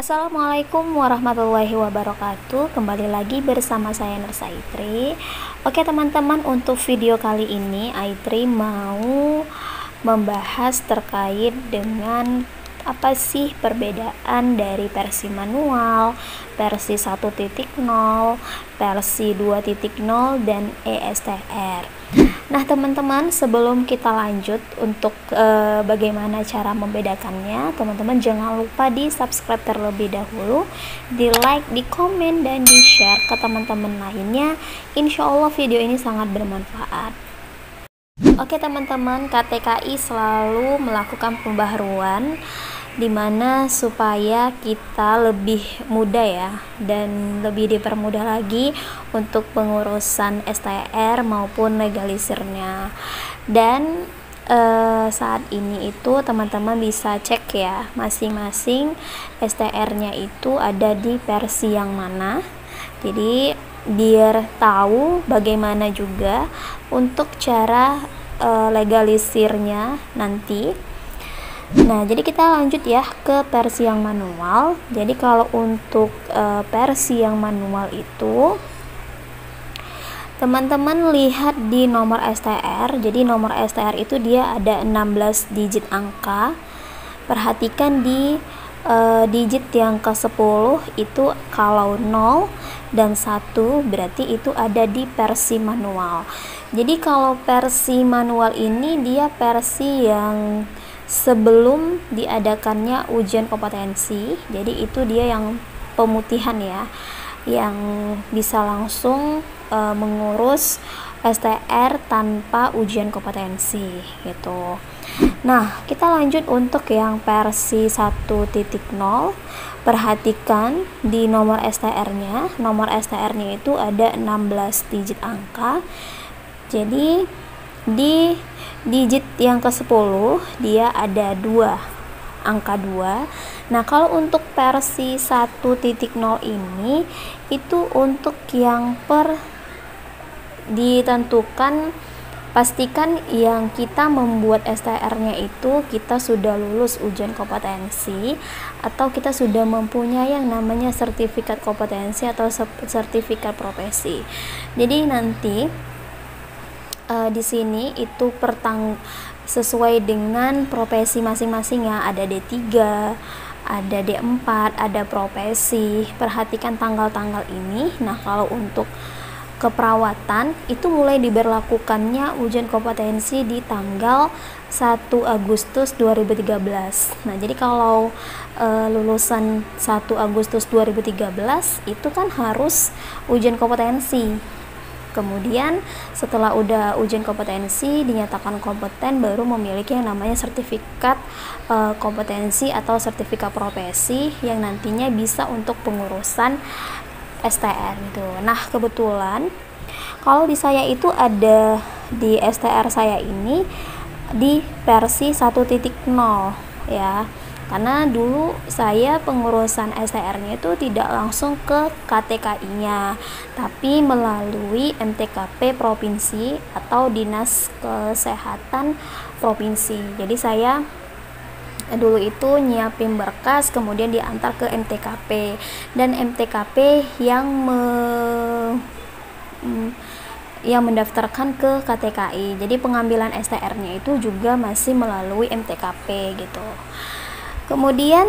Assalamualaikum warahmatullahi wabarakatuh. Kembali lagi bersama saya Nursa Aitri. Oke teman-teman, untuk video kali ini Aitri mau membahas terkait dengan apa sih perbedaan dari versi manual, versi 1.0, versi 2.0 dan ESTR. Nah teman-teman, sebelum kita lanjut untuk bagaimana cara membedakannya, teman-teman jangan lupa di subscribe terlebih dahulu, di like, di komen, dan di share ke teman-teman lainnya. Insya Allah video ini sangat bermanfaat. Oke teman-teman, KTKI selalu melakukan pembaharuan dimana supaya kita lebih mudah ya, dan lebih dipermudah lagi untuk pengurusan STR maupun legalisirnya. Dan saat ini itu teman-teman bisa cek ya, masing-masing STR-nya itu ada di versi yang mana. Jadi biar tahu bagaimana juga untuk cara legalisirnya nanti. Nah, jadi kita lanjut ya ke versi yang manual. Jadi kalau untuk versi yang manual itu, teman-teman lihat di nomor STR. Jadi nomor STR itu dia ada 16 digit angka. Perhatikan di digit yang ke-10 itu kalau 0 dan 1 berarti itu ada di versi manual. Jadi kalau versi manual ini dia versi yang sebelum diadakannya ujian kompetensi. Jadi itu dia yang pemutihan ya, yang bisa langsung mengurus STR tanpa ujian kompetensi gitu. Nah, kita lanjut untuk yang versi 1.0. Perhatikan di nomor STR-nya. Nomor STR-nya itu ada 16 digit angka. Jadi di digit yang ke-10 dia ada angka 2. Nah, kalau untuk versi 1.0 ini itu untuk yang ditentukan, pastikan yang kita membuat STR-nya itu kita sudah lulus ujian kompetensi atau kita sudah mempunyai yang namanya sertifikat kompetensi atau sertifikat profesi. Jadi nanti di sini itu sesuai dengan profesi masing-masing ya, ada D3, ada D4, ada profesi. Perhatikan tanggal-tanggal ini. Nah, kalau untuk keperawatan itu mulai diberlakukannya ujian kompetensi di tanggal 1 Agustus 2013. Nah, jadi kalau lulusan 1 Agustus 2013 itu kan harus ujian kompetensi. Kemudian setelah udah ujian kompetensi dinyatakan kompeten, baru memiliki yang namanya sertifikat kompetensi atau sertifikat profesi yang nantinya bisa untuk pengurusan STR gitu. Nah, kebetulan kalau di saya itu ada di STR saya ini di versi 1.0 ya. Karena dulu saya pengurusan STR-nya itu tidak langsung ke KTKI-nya, tapi melalui MTKP provinsi atau Dinas Kesehatan provinsi. Jadi saya dulu itu nyiapin berkas, kemudian diantar ke MTKP, dan MTKP yang mendaftarkan ke KTKI. Jadi pengambilan STR-nya itu juga masih melalui MTKP gitu. Kemudian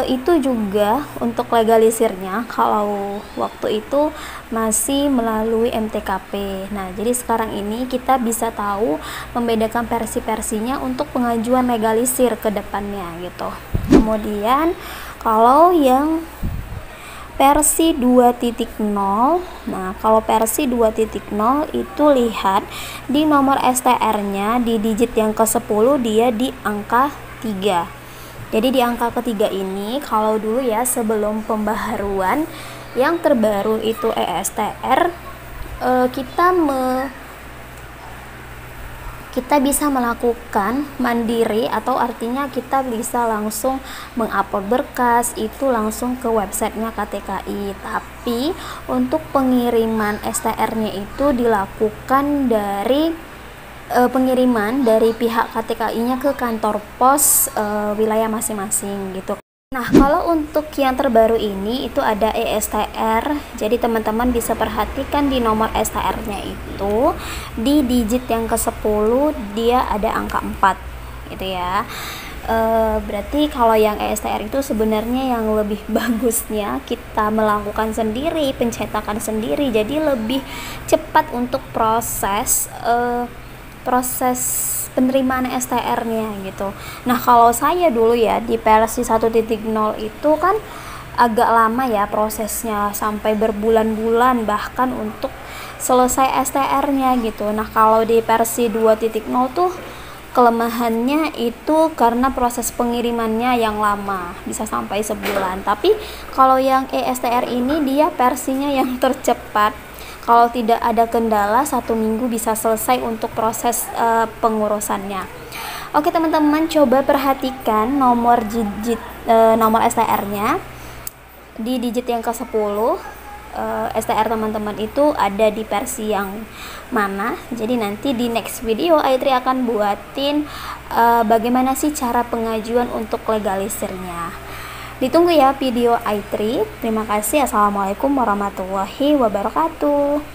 itu juga untuk legalisirnya kalau waktu itu masih melalui MTKP. Nah, jadi sekarang ini kita bisa tahu membedakan versi-versinya untuk pengajuan legalisir ke depannya gitu. Kemudian kalau yang versi 2.0, nah kalau versi 2.0 itu lihat di nomor STR-nya di digit yang ke-10 dia di angka 3. Jadi di angka ketiga ini, kalau dulu ya sebelum pembaharuan yang terbaru itu ESTR, kita bisa melakukan mandiri, atau artinya kita bisa langsung mengupload berkas itu langsung ke websitenya KTKI. Tapi untuk pengiriman STR-nya itu dilakukan dari pengiriman dari pihak KTKI-nya ke kantor pos wilayah masing-masing gitu. Nah, kalau untuk yang terbaru ini itu ada ESTR. Jadi teman-teman bisa perhatikan di nomor STR-nya itu di digit yang ke-10 dia ada angka 4 gitu ya. Berarti kalau yang ESTR itu sebenarnya yang lebih bagusnya kita melakukan sendiri, pencetakan sendiri. Jadi lebih cepat untuk proses penerimaan STR-nya gitu. Nah, kalau saya dulu ya di versi 1.0 itu kan agak lama ya prosesnya, sampai berbulan-bulan bahkan untuk selesai STR-nya gitu. Nah, kalau di versi 2.0 tuh kelemahannya itu karena proses pengirimannya yang lama, bisa sampai sebulan. Tapi kalau yang ESTR ini dia versinya yang tercepat. Kalau tidak ada kendala 1 minggu bisa selesai untuk proses pengurusannya. Oke teman-teman, coba perhatikan nomor nomor STR-nya di digit yang ke-10. STR teman-teman itu ada di versi yang mana. Jadi nanti di next video Aitri akan buatin bagaimana sih cara pengajuan untuk legalisirnya. Ditunggu ya video Aitri. Terima kasih. Assalamualaikum warahmatullahi wabarakatuh.